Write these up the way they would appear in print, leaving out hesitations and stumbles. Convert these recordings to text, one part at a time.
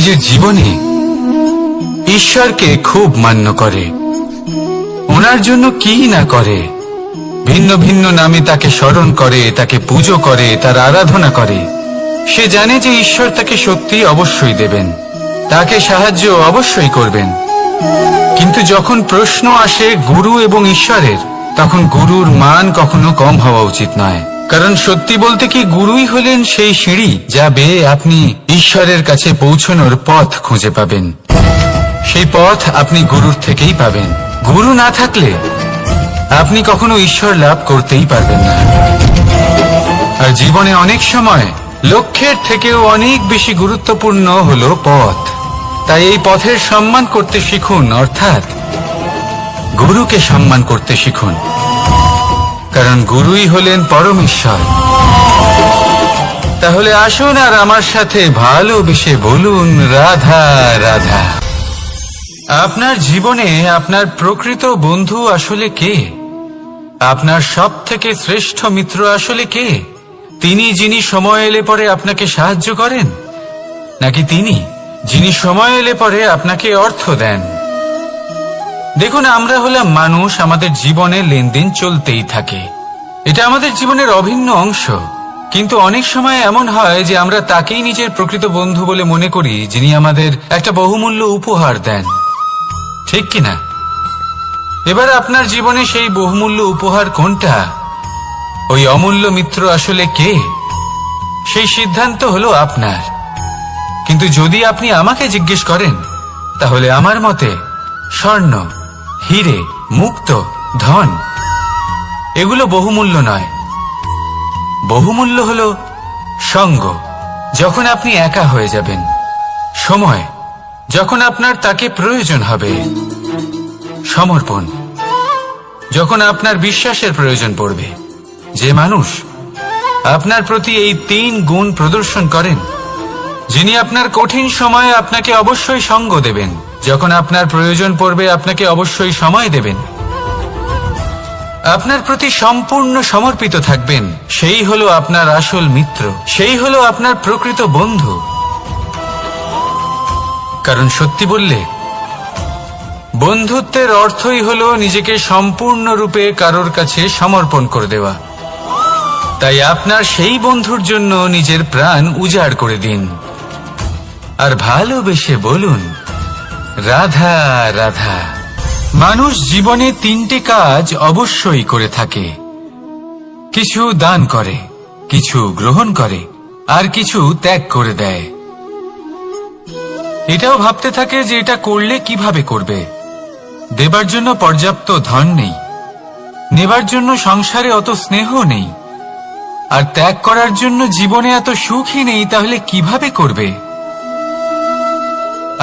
নিজের জীবনে ঈশ্বরকে খুব মান্য করে, ওনার জন্য কি না করে, ভিন্ন ভিন্ন নামে তাকে স্মরণ করে, তাকে পুজো করে, তার আরাধনা করে। সে জানে যে ঈশ্বর তাকে সত্যি অবশ্যই দেবেন, তাকে সাহায্য অবশ্যই করবেন। কিন্তু যখন প্রশ্ন আসে গুরু এবং ঈশ্বরের, তখন গুরুর মান কখনো কম হওয়া উচিত নয়। কারণ সত্যি বলতে কি, গুরুই হলেন সেই সিঁড়ি যা বেয়ে আপনি ঈশ্বরের কাছে পৌঁছানোর পথ খুঁজে পাবেন। সেই পথ আপনি গুরুর থেকেই পাবেন। গুরু না থাকলে আপনি কখনো ঈশ্বর লাভ করতেই পারবেন না। আর জীবনে অনেক সময় লক্ষ্যের থেকেও অনেক বেশি গুরুত্বপূর্ণ হলো পথ। তাই এই পথের সম্মান করতে শিখুন, অর্থাৎ গুরুকে সম্মান করতে শিখুন। কারণ গুরুই হলেন পরমেশ্বর। তাহলে আসুন আর আমার সাথে ভালোবেসে বলুন, রাধা রাধা। আপনার জীবনে আপনার প্রকৃত বন্ধু আসলে কে? আপনার সব থেকে শ্রেষ্ঠ মিত্র আসলে কে? তিনি যিনি সময় এলে পরে আপনাকে সাহায্য করেন, নাকি তিনি যিনি সময় এলে পরে আপনাকে অর্থ দেন? দেখুন, আমরা হলাম মানুষ, আমাদের জীবনে লেনদেন চলতেই থাকে। এটা আমাদের জীবনের অভিন্ন অংশ। কিন্তু অনেক সময় এমন হয় যে আমরা তাকেই নিজের প্রকৃত বন্ধু বলে মনে করি, যিনি আমাদের একটা বহুমূল্য উপহার দেন, ঠিক কিনা? এবার আপনার জীবনে সেই বহুমূল্য উপহার কোনটা, ওই অমূল্য মিত্র আসলে কে, সেই সিদ্ধান্ত হলো আপনার। কিন্তু যদি আপনি আমাকে জিজ্ঞেস করেন, তাহলে আমার মতে স্বর্ণ, হিরে, মুক্ত, ধন এগুলো বহুমূল্য নয়। বহুমূল্য হলো সঙ্গ, যখন আপনি একা হয়ে যাবেন, সময়, যখন আপনার তাকে প্রয়োজন হবে, সমর্পণ, যখন আপনার বিশ্বাসের প্রয়োজন পড়বে। যে মানুষ আপনার প্রতি এই 3 গুণ প্রদর্শন করেন, যিনি আপনার কঠিন সময়ে আপনাকে অবশ্যই সঙ্গ দেবেন, যখন আপনার প্রয়োজন পড়বে আপনাকে অবশ্যই সময় দেবেন, আপনার প্রতি সম্পূর্ণ সমর্পিত থাকবেন, সেই হলো আপনার আসল মিত্র, সেই হলো আপনার প্রকৃত বন্ধু। কারণ সত্যি বললে, বন্ধুত্বের অর্থই হলো নিজেকে সম্পূর্ণরূপে কারোর কাছে সমর্পণ করে দেওয়া। তাই আপনার সেই বন্ধুর জন্য নিজের প্রাণ উজাড় করে দিন, আর ভালোবেসে বলুন, রাধা রাধা। মানুষ জীবনে 3টে কাজ অবশ্যই করে থাকে। কিছু দান করে, কিছু গ্রহণ করে, আর কিছু ত্যাগ করে দেয়। এটাও ভাবতে থাকে যে এটা করলে কিভাবে করবে। দেবার জন্য পর্যাপ্ত ধন নেই, নেবার জন্য সংসারে অত স্নেহ নেই, আর ত্যাগ করার জন্য জীবনে এত সুখই নেই, তাহলে কিভাবে করবে?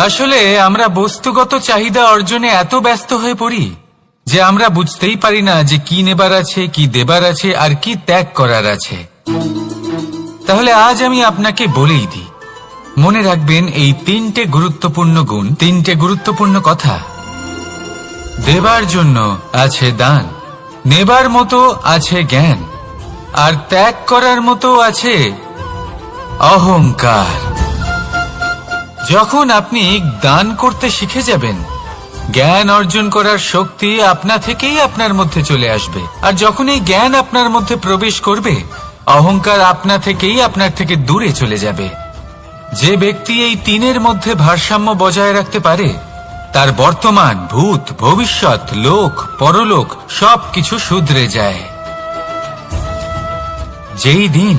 আসলে আমরা বস্তুগত চাহিদা অর্জনে এত ব্যস্ত হয়ে পড়ি যে আমরা বুঝতেই পারি না যে কি নেবার আছে, কি দেবার আছে, আর কি ত্যাগ করার আছে। তাহলে আজ আমি আপনাকে বলেই দিই, মনে রাখবেন এই 3টে গুরুত্বপূর্ণ গুণ, 3টে গুরুত্বপূর্ণ কথা। দেবার জন্য আছে দান, নেবার মতো আছে জ্ঞান, আর ত্যাগ করার মতো আছে অহংকার। যখন আপনি দান করতে শিখে যাবেন, জ্ঞান অর্জন করার শক্তি আপনা থেকেই আপনার মধ্যে চলে আসবে। আর যখন এই জ্ঞান আপনার মধ্যে প্রবেশ করবে, অহংকার আপনা থেকেই আপনার থেকে দূরে চলে যাবে। যে ব্যক্তি এই 3-এর মধ্যে ভারসাম্য বজায় রাখতে পারে, তার বর্তমান, ভূত, ভবিষ্যৎ, লোক, পরলোক সবকিছু শুধরে যায়। যেই দিন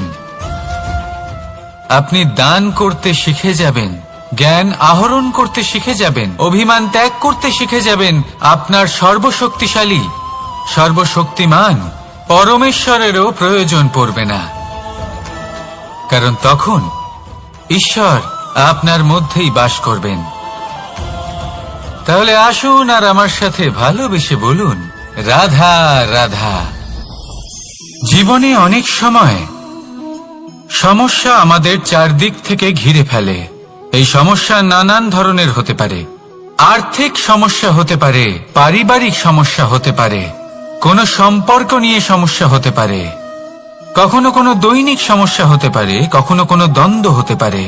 আপনি দান করতে শিখে যাবেন, জ্ঞান আহরণ করতে শিখে যাবেন, অভিমান ত্যাগ করতে শিখে যাবেন, আপনার সর্বশক্তিশালী, সর্বশক্তিমান পরমেশ্বরেরও প্রয়োজন পড়বে না। কারণ তখন ঈশ্বর আপনার মধ্যেই বাস করবেন। তাহলে আসুন আর আমার সাথে ভালোবেসে বলুন, রাধা রাধা। জীবনে অনেক সময় সমস্যা আমাদের চারদিক থেকে ঘিরে ফেলে। এই সমস্যা নানান ধরনের হতে পারে। আর্থিক সমস্যা হতে পারে, পারিবারিক সমস্যা হতে পারে, কোনো সম্পর্ক নিয়ে সমস্যা হতে পারে, কখনো কোনো দৈনিক সমস্যা হতে পারে, কখনো কোনো দ্বন্দ্ব হতে পারে,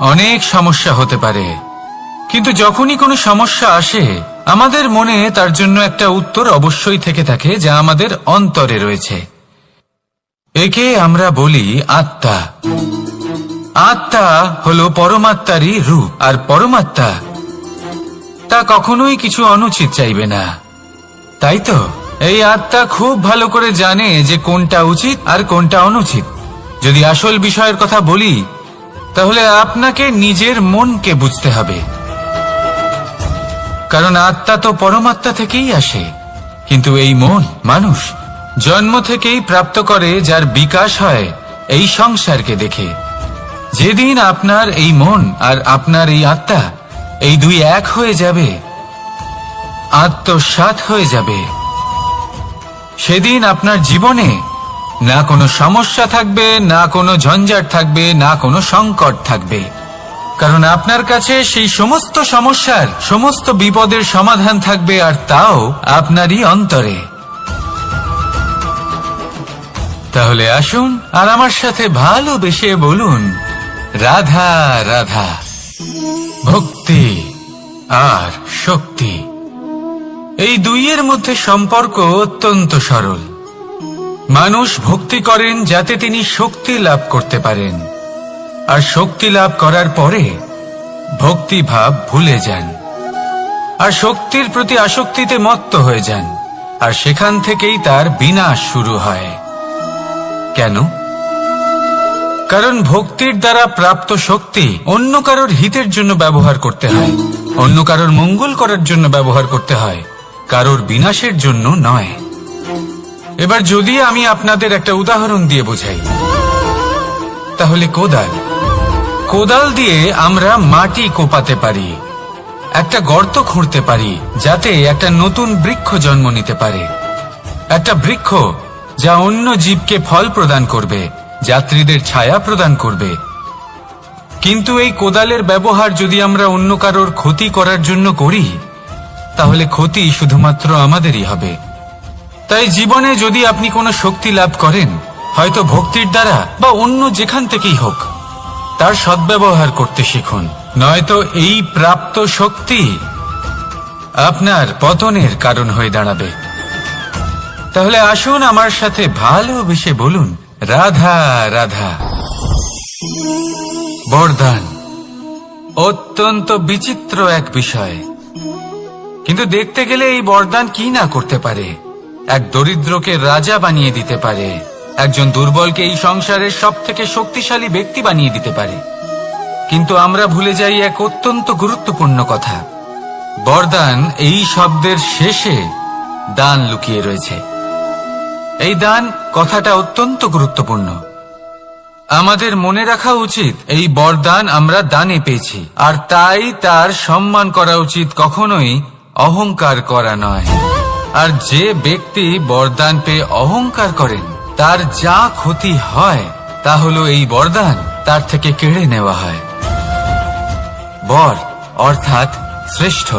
অনেক সমস্যা হতে পারে, কিন্তু যখনই কোনো সমস্যা আসে আমাদের মনে তার জন্য একটা উত্তর অবশ্যই থেকে থাকে, যা আমাদের অন্তরে রয়েছে। একে আমরা বলি আত্মা। আত্মা হলো পরমাত্মারই রূপ, আর পরমাত্মা তা কখনোই কিছু অনুচিত চাইবে না, তাই তো? এই আত্মা খুব ভালো করে জানে যে কোনটা উচিত আর কোনটা অনুচিত। যদি আসল বিষয়ের কথা বলি, তাহলে আপনাকে নিজের মনকে বুঝতে হবে, কারণ আত্মা তো পরমাত্মা থেকেই আসে। কিন্তু এই মন মানুষ জন্ম থেকেই প্রাপ্ত করে, যার বিকাশ হয় এই সংসারকে দেখে। যেদিন আপনার এই মন আর আপনার এই আত্মা এই দুই এক হয়ে যাবে, আত্মসাৎ হয়ে যাবে, সেদিন আপনার জীবনে না কোনো সমস্যা থাকবে, না কোনো ঝঞ্ঝাট থাকবে, না কোনো সংকট থাকবে, কারণ আপনার কাছে সেই সমস্ত সমস্যার সমস্ত বিপদের সমাধান থাকবে, আর তাও আপনারই অন্তরে। তাহলে আসুন আর আমার সাথে ভালোবেসে বলুন, রাধা রাধা। ভক্তি আর শক্তি, এই দুইয়ের মধ্যে সম্পর্ক অত্যন্ত সরল। মানুষ ভক্তি করেন যাতে তিনি শক্তি লাভ করতে পারেন, আর শক্তি লাভ করার পরে ভক্তি ভাব ভুলে যান, আর শক্তির প্রতি আসক্তিতে মত্ত হয়ে যান, আর সেখান থেকেই তার বিনাশ শুরু হয়। কেন? কারণ ভক্তির দ্বারা প্রাপ্ত শক্তি অন্য কারোর হিতের জন্য ব্যবহার করতে হয়, অন্য কারোর মঙ্গল করার জন্য ব্যবহার করতে হয়, কারোর বিনাশের জন্য নয়। এবার যদি আমি আপনাদের একটা উদাহরণ দিয়ে বোঝাই, তাহলে কোদাল দিয়ে আমরা মাটি কোপাতে পারি, একটা গর্ত খুঁড়তে পারি, যাতে একটা নতুন বৃক্ষ জন্ম নিতে পারে, একটা বৃক্ষ যা অন্য জীবকে ফল প্রদান করবে, যাত্রীদের ছায়া প্রদান করবে। কিন্তু এই কোদালের ব্যবহার যদি আমরা অন্য কারোর ক্ষতি করার জন্য করি, তাহলে ক্ষতি শুধুমাত্র আমাদেরই হবে। তাই জীবনে যদি আপনি কোনো শক্তি লাভ করেন, হয়তো ভক্তির দ্বারা বা অন্য যেখান থেকেই হোক, তার সদ্ব্যবহার করতে শিখুন, নয়তো এই প্রাপ্ত শক্তি আপনার পতনের কারণ হয়ে দাঁড়াবে। তাহলে আসুন আমার সাথে ভালোবেসে বলুন, রাধা রাধা। বরদান অত্যন্ত বিচিত্র এক বিষয়, কিন্তু দেখতে গেলে এই বরদান কি না করতে পারে। এক দরিদ্রকে রাজা বানিয়ে দিতে পারে, একজন দুর্বলকে এই সংসারের সব থেকে শক্তিশালী ব্যক্তি বানিয়ে দিতে পারে। কিন্তু আমরা ভুলে যাই এক অত্যন্ত গুরুত্বপূর্ণ কথা, বরদান এই শব্দের শেষে দান লুকিয়ে রয়েছে। এই দান কথাটা অত্যন্ত গুরুত্বপূর্ণ। আমাদের মনে রাখা উচিত এই বরদান আমরা দানে পেয়েছি, আর তাই তার সম্মান করা উচিত, কখনোই অহংকার করা নয়। আর যে ব্যক্তি বরদান পেয়ে অহংকার করেন, তার যা ক্ষতি হয় তা হলো এই বরদান তার থেকে কেড়ে নেওয়া হয়। বর অর্থাৎ শ্রেষ্ঠ,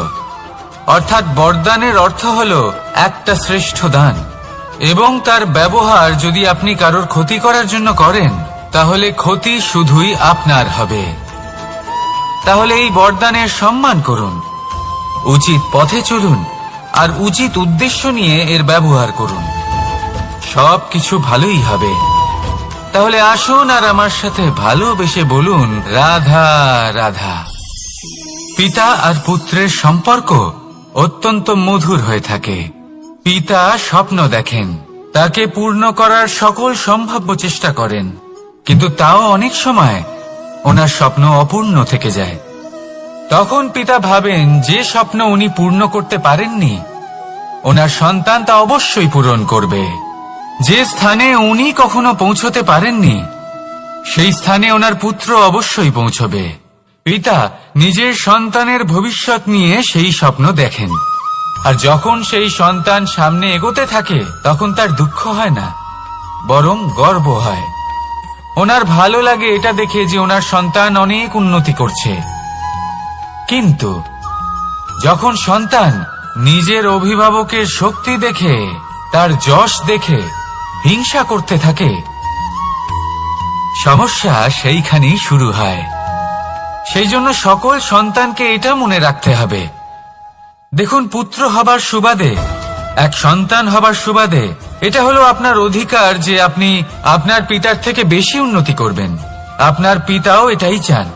অর্থাৎ বরদানের অর্থ হলো একটা শ্রেষ্ঠ দান, এবং তার ব্যবহার যদি আপনি কারোর ক্ষতি করার জন্য করেন, তাহলে ক্ষতি শুধুই আপনার হবে। তাহলে এই বরদানের সম্মান করুন, উচিত পথে চলুন, আর উচিত উদ্দেশ্য নিয়ে এর ব্যবহার করুন, সবকিছু ভালোই হবে। তাহলে আসুন আর আমার সাথে ভালোবেসে বলুন, রাধা রাধা। পিতা আর পুত্রের সম্পর্ক অত্যন্ত মধুর হয়ে থাকে। পিতা স্বপ্ন দেখেন, তাকে পূর্ণ করার সকল সম্ভাব্য চেষ্টা করেন, কিন্তু তাও অনেক সময় ওনার স্বপ্ন অপূর্ণ থেকে যায়। তখন পিতা ভাবেন যে স্বপ্ন উনি পূর্ণ করতে পারেননি, ওনার সন্তান তা অবশ্যই পূরণ করবে। যে স্থানে উনি কখনো পৌঁছতে পারেননি, সেই স্থানে ওনার পুত্র অবশ্যই পৌঁছবে। পিতা নিজের সন্তানের ভবিষ্যৎ নিয়ে সেই স্বপ্ন দেখেন, আর যখন সেই সন্তান সামনে এগোতে থাকে, তখন তার দুঃখ হয় না, বরং গর্ব হয়। ওনার ভালো লাগে এটা দেখে যে ওনার সন্তান অনেক উন্নতি করছে। কিন্তু যখন সন্তান নিজের অভিভাবকের শক্তি দেখে, তার যশ দেখে হিংসা করতে থাকে, সমস্যা সেইখানেই শুরু হয়। সেই জন্য সকল সন্তানকে এটা মনে রাখতে হবে। দেখুন, পুত্র হবার সুবাদে, এক সন্তান হবার সুবাদে এটা হলো আপনার অধিকার যে আপনি আপনার পিতার থেকে বেশি উন্নতি করবেন। আপনার পিতাও এটাই চান,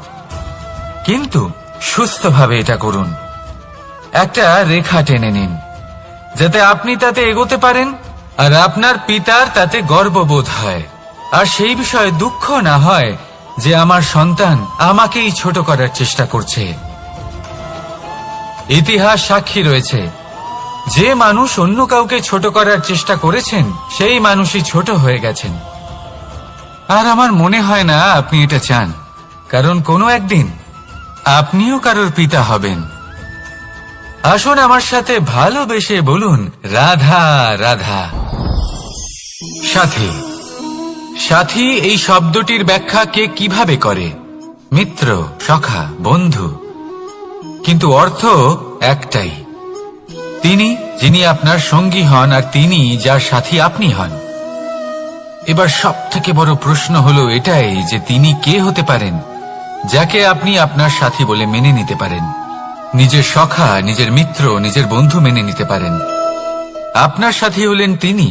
কিন্তু সুস্থভাবে এটা করুন। একটা রেখা টেনে নিন যাতে আপনি তাতে এগোতে পারেন আর আপনার পিতার তাতে গর্ববোধ হয়, আর সেই বিষয়ে দুঃখ না হয় যে আমার সন্তান আমাকেই ছোট করার চেষ্টা করছে। ইতিহাস সাক্ষী রয়েছে, যে মানুষ অন্য কাউকে ছোট করার চেষ্টা করেছেন সেই মানুষই ছোট হয়ে গেছেন। আর আমার মনে হয় না আপনি এটা চান, কারণ কোনো একদিন আপনিও কারোর পিতা হবেন। আসুন আমার সাথে ভালোবেসে বলুন, রাধা রাধা। সাথী। সাথী এই শব্দটির ব্যাখ্যা কে কিভাবে করে? মিত্র, সখা, বন্ধু, কিন্তু অর্থ একটাই। তিনি যিনি আপনার সঙ্গী হন আর তিনি যার সাথী আপনি হন। এবার সব থেকে বড় প্রশ্ন হলো এটাই যে তিনি কে হতে পারেন যাকে আপনি আপনার সাথী বলে মেনে নিতে পারেন, নিজের সখা, নিজের মিত্র, নিজের বন্ধু মেনে নিতে পারেন। আপনার সাথী হলেন তিনি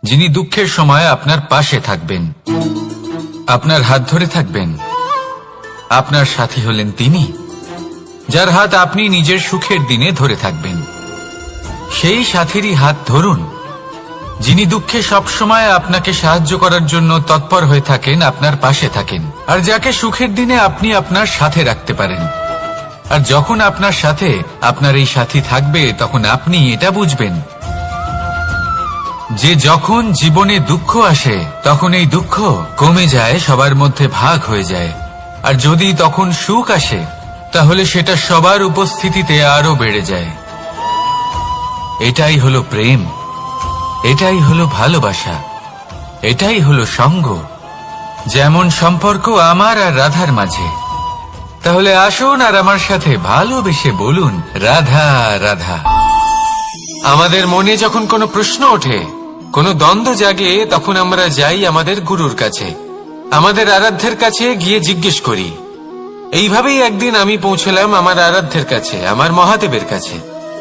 যিনি দুঃখের সময় আপনার পাশে থাকবেন, আপনার হাত ধরে থাকবেন। আপনার সাথী হলেন তিনি যার হাত আপনি নিজের সুখের দিনে ধরে থাকবেন। সেই সাথীরই হাত ধরুন যিনি দুঃখে সবসময় আপনাকে সাহায্য করার জন্য তৎপর হয়ে থাকেন, আপনার পাশে থাকেন, আর যাকে সুখের দিনে আপনি আপনার সাথে রাখতে পারেন। আর যখন আপনার সাথে আপনার এই সাথী থাকবে তখন আপনি এটা বুঝবেন যে যখন জীবনে দুঃখ আসে তখন এই দুঃখ কমে যায়, সবার মধ্যে ভাগ হয়ে যায়। আর যদি তখন সুখ আসে তাহলে সেটা সবার উপস্থিতিতে আরো বেড়ে যায়। এটাই হলো প্রেম, এটাই হলো ভালোবাসা, এটাই হলো সঙ্গ, যেমন সম্পর্ক আমার আর রাধার মাঝে। তাহলে আসুন আর আমার সাথে ভালোবেসে বলুন, রাধা রাধা। আমাদের মনে যখন কোনো প্রশ্ন ওঠে, কোনো দ্বন্দ্ব জাগে, তখন আমরা যাই আমাদের গুরুর কাছে, আমাদের আরাধ্যের কাছে গিয়ে জিজ্ঞেস করি। এইভাবেই একদিন আমি পৌঁছলাম আমার আরাধ্যের কাছে, আমার মহাদেবের কাছে,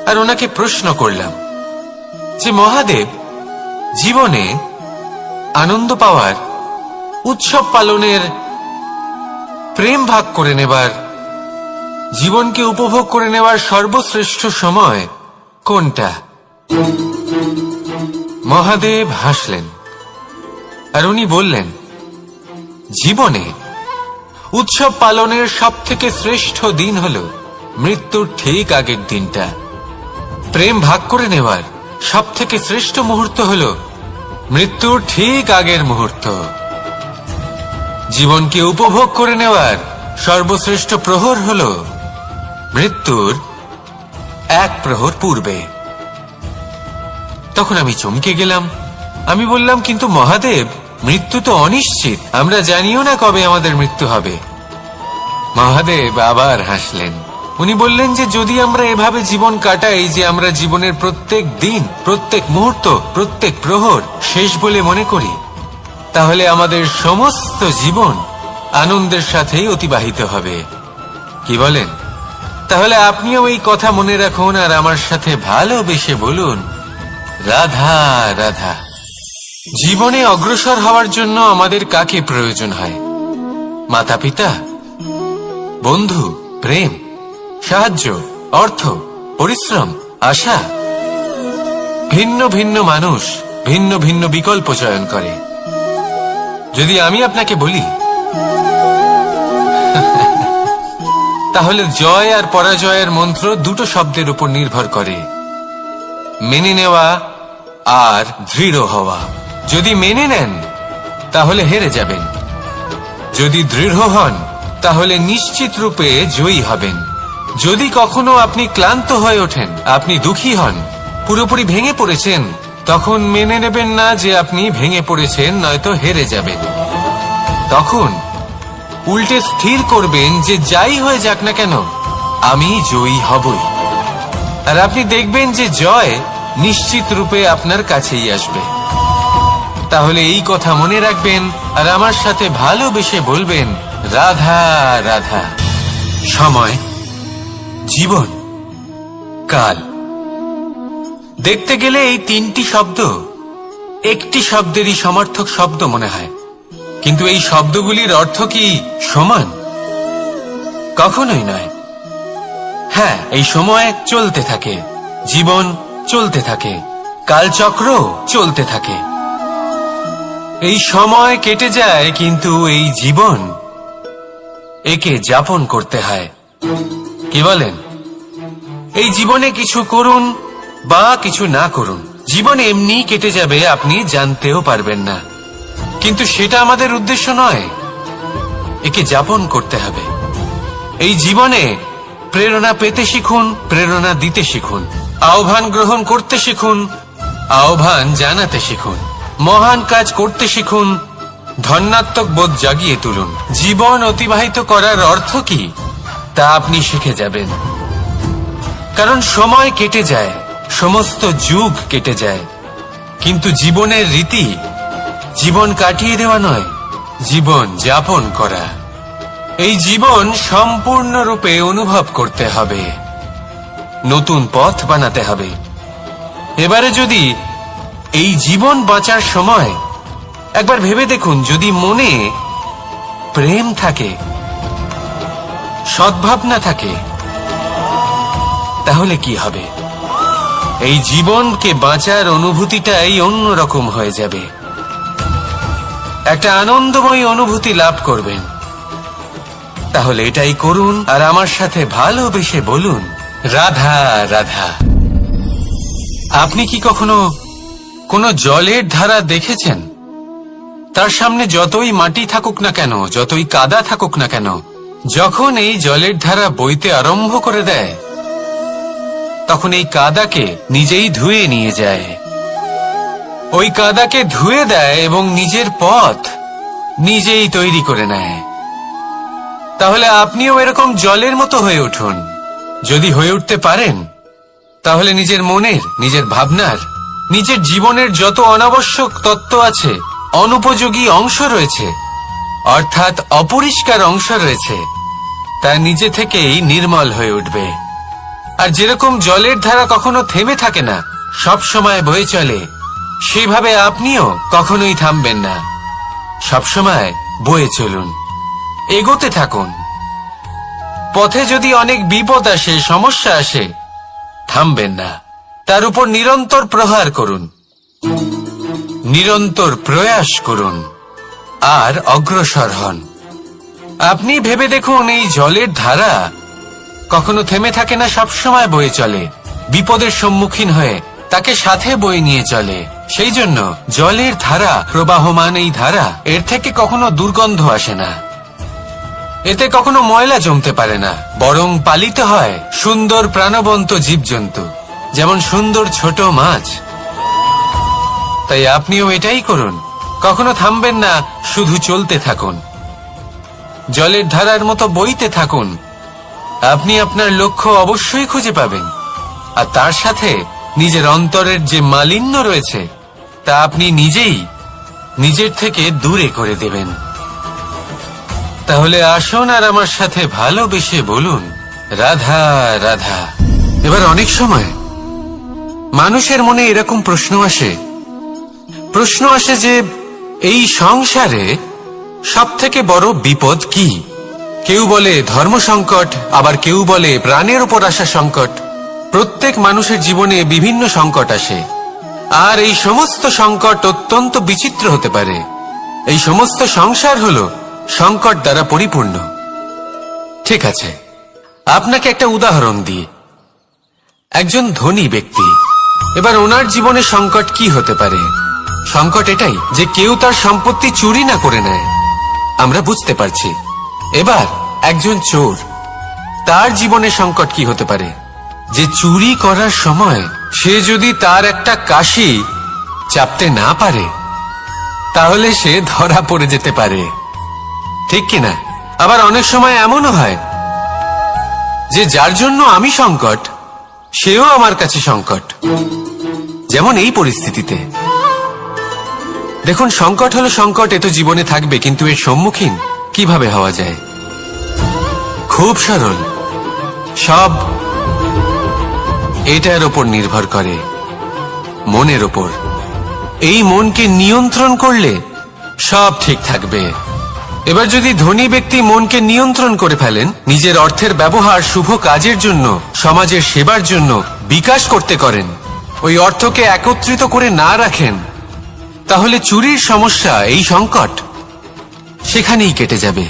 আর ওনাকে প্রশ্ন করলাম যে মহাদেব, জীবনে আনন্দ পাওয়ার, উৎসব পালনের, প্রেম ভাগ করে নেবার, জীবনকে উপভোগ করে নেওয়ার সর্বশ্রেষ্ঠ সময় কোনটা? মহাদেব হাসলেন আর উনি বললেন, জীবনে উৎসব পালনের সব থেকে শ্রেষ্ঠ দিন হল মৃত্যুর ঠিক আগের দিনটা। প্রেম ভাগ করে নেওয়ার সব থেকে শ্রেষ্ঠ মুহূর্ত হল মৃত্যুর ঠিক আগের মুহূর্ত। জীবনকে উপভোগ করে নেওয়ার সর্বশ্রেষ্ঠ প্রহর হল মৃত্যুর এক প্রহর পূর্বে। তখন আমি চমকে গেলাম। আমি বললাম, কিন্তু মহাদেব, মৃত্যু তো অনিশ্চিত, আমরা জানিও না কবে আমাদের মৃত্যু হবে। মহাদেব আবার হাসলেন। উনি বললেন যে যদি আমরা এভাবে জীবন কাটাই যে আমরা জীবনের প্রত্যেক দিন, প্রত্যেক মুহূর্ত, প্রত্যেক প্রহর শেষ বলে মনে করি, তাহলে আমাদের সমস্ত জীবন আনন্দের সাথেই অতিবাহিত হবে। কি বলেন? তাহলে আপনিও এই কথা মনে রাখুন আর আমার সাথে ভালোবেসে বলুন, রাধা রাধা। জীবনে অগ্রসর হওয়ার জন্য আমাদের কাকে প্রয়োজন হয়? মাতা পিতা, বন্ধু, প্রেম, সাহায্য, অর্থ, পরিশ্রম, আশা। ভিন্ন ভিন্ন মানুষ ভিন্ন ভিন্ন বিকল্প চয়ন করে। যদি আমি আপনাকে বলি তাহলে জয় আর পরাজয়ের মন্ত্র দুটো শব্দের উপর নির্ভর করে, মেনে নেওয়া আর দৃঢ় হওয়া। যদি মেনে নেন তাহলে হেরে যাবেন, যদি দৃঢ় হন তাহলে নিশ্চিত রূপে জয়ী হবেন। যদি কখনো আপনি ক্লান্ত হয়ে ওঠেন, আপনি দুঃখী হন, পুরোপুরি ভেঙে পড়েছেন, তখন মেনে নেবেন না যে আপনি ভেঙে পড়েছেন, নয়তো হেরে যাবেন। তখন উল্টে স্থির করবেন যে যাই হয়ে যাক না কেন আমি জয়ী হবই। আর আপনি দেখবেন যে জয় নিশ্চিত রূপে আপনার কাছেই আসবে। তাহলে এই কথা মনে রাখবেন আর আমার সাথে ভালোবেসে বলবেন, রাধা রাধা। সময়, জীবন, কাল। দেখতে গেলে এই তিনটি শব্দ একটি শব্দেরই সমার্থক শব্দ মনে হয়, কিন্তু এই শব্দগুলির অর্থ কি সমান? কখনোই নয়। হ্যাঁ, এই সময় চলতে থাকে, জীবন চলতে থাকে, কালচক্র চলতে থাকে। এই সময় কেটে যায়, কিন্তু এই জীবন একে যাপন করতে হয়। কি বলেন? এই জীবনে কিছু করুন বা কিছু না করুন, জীবন এমনি কেটে যাবে, আপনি জানতেও পারবেন না। কিন্তু সেটা আমাদের উদ্দেশ্য নয়, একে যাপন করতে হবে। এই জীবনে প্রেরণা পেতে শিখুন, প্রেরণা দিতে শিখুন, আহ্বান গ্রহণ করতে শিখুন, আহ্বান জানাতে শিখুন, মহান কাজ করতে শিখুন, ধন্যাত্মক বোধ জাগিয়ে তুলুন। জীবন অতিবাহিত করার অর্থ কি তা আপনি শিখে যাবেন। কারণ সময় কেটে যায়, সমস্ত যুগ কেটে যায়, কিন্তু জীবনের রীতি জীবন কাটিয়ে দেওয়া নয়, জীবন যাপন করা। এই জীবন সম্পূর্ণরূপে অনুভব করতে হবে, নতুন পথ বানাতে হবে। এবারে যদি এই জীবন বাঁচার সময় একবার ভেবে দেখুন, যদি মনে প্রেম থাকে, সদ্ভাবনা থাকে, তাহলে কি হবে? এই জীবনকে বাঁচার অনুভূতিটাই অন্যরকম হয়ে যাবে, একটা আনন্দময় অনুভূতি লাভ করবেন। তাহলে এটাই করুন আর আমার সাথে ভালোবেসে বলুন, রাধা রাধা। আপনি কি কখনো কোনো জলের ধারা দেখেছেন? তার সামনে যতই মাটি থাকুক না কেন, যতই কাদা থাকুক না কেন, যখন এই জলের ধারা বইতে আরম্ভ করে দেয়, তখন এই কাদাকে নিজেই ধুয়ে নিয়ে যায়। ওই কাদাকে ধুয়ে দেয় এবং নিজের পথ নিজেই তৈরি করে নেয়। তাহলে আপনিও এরকম জলের মতো হয়ে উঠুন। যদি হয়ে উঠতে পারেন, তাহলে নিজের মনের, নিজের ভাবনার, নিজের জীবনের যত অনাবশ্যক তত্ত্ব আছে, অনুপযোগী অংশ রয়েছে, অর্থাৎ অপরিষ্কার অংশ রয়েছে, তা নিজে থেকেই নির্মল হয়ে উঠবে। আর যেরকম জলের ধারা কখনো থেমে থাকে না, সব সময় বয়ে চলে, সেভাবে আপনিও কখনোই থামবেন না, সবসময় বয়ে চলুন, এগোতে থাকুন। পথে যদি অনেক বিপদ আসে, সমস্যা আসে, থামবেন না, তার উপর নিরন্তর প্রহার করুন, নিরন্তর প্রয়াস করুন আর অগ্রসর হন। আপনি ভেবে দেখুন, এই জলের ধারা কখনো থেমে থাকে না, সবসময় বয়ে চলে, বিপদের সম্মুখীন হয়ে তাকে সাথে বয়ে নিয়ে চলে। সেই জন্য জলের ধারা, প্রবাহমান এই ধারা, এর থেকে কখনো দুর্গন্ধ আসে না, এতে কখনো ময়লা জমতে পারে না, বরং পালিত হয় সুন্দর প্রাণবন্ত জীবজন্তু, যেমন সুন্দর ছোট মাছ। তাই আপনিও এটাই করুন, কখনো থামবেন না, শুধু চলতে থাকুন, জলের ধারার মতো বইতে থাকুন। আপনি আপনার লক্ষ্য অবশ্যই খুঁজে পাবেন, আর তার সাথে নিজের অন্তরের যে মালিন্য রয়েছে, তা আপনি নিজেই নিজের থেকে দূরে করে দেবেন। তাহলে আসুন আর আমার সাথে ভালোবেসে বলুন, রাধা রাধা। এবার অনেক সময় মানুষের মনে এরকম প্রশ্ন আসে যে এই সংসারে সবথেকে বড় বিপদ কি? কেউ বলে ধর্ম সংকট, আবার কেউ বলে প্রাণের উপর আসা সংকট। প্রত্যেক মানুষের জীবনে বিভিন্ন সংকট আসে, আর এই সমস্ত সংকট অত্যন্ত বিচিত্র হতে পারে। এই সমস্ত সংসার হলো সংকট দ্বারা পরিপূর্ণ। ঠিক আছে, আপনাকে একটা উদাহরণ দিই। একজন ধনী ব্যক্তি, এবার ওনার জীবনে সংকট কি হতে পারে? সংকট এটাই যে কেউ তার সম্পত্তি চুরি না করে নেয়, আমরা বুঝতে পারছি। এবার একজন চোর, তার জীবনে সংকট কি হতে পারে? যে চুরি করার সময় সে যদি তার একটা কাশি চাপতে না পারে, তাহলে সে ধরা পড়ে যেতে পারে, ঠিক কিনা? আবার অনেক সময় এমনও হয় যে যার জন্য আমি সংকট, সেও আমার কাছে সংকট। যেমন এই পরিস্থিতিতে দেখুন, সংকট হলো সংকট, এ তো জীবনে থাকবে, কিন্তু এর সম্মুখীন কিভাবে হওয়া যায়? খুব সরল। সব এটার ওপর নির্ভর করে, মনের ওপর। এই মনকে নিয়ন্ত্রণ করলে সব ঠিক থাকবে। এবার যদি ধনী ব্যক্তি মনকে নিয়ন্ত্রণ করে ফেলেন, নিজের অর্থের ব্যবহার শুভ কাজের জন্য, সমাজের সেবার জন্য বিকাশ করতে করেন, ওই অর্থকে একত্রিত করে না রাখেন, তাহলে চুরির সমস্যা, এই সংকট সেখানেই কেটে যাবে।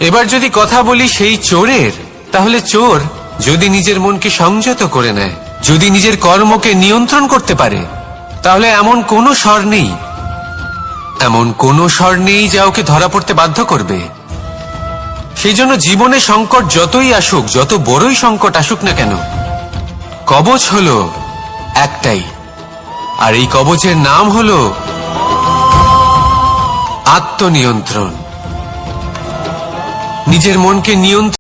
এবার যদি কথা বলি সেই চোরের, তাহলে চোর যদি নিজের মনকে সংযত করে নেয়, যদি নিজের কর্মকে নিয়ন্ত্রণ করতে পারে, তাহলে এমন কোনো স্বর নেই, এমন কোনো স্বর নেই যা ওকে ধরা পড়তে বাধ্য করবে। সেই জন্য জীবনে সংকট যতই আসুক, যত বড়ই সংকট আসুক না কেন, কবচ হলো একটাই, আর এই কবচের নাম হলো আত্মনিয়ন্ত্রণ। নিজের মনকে নিয়ন্ত্রণ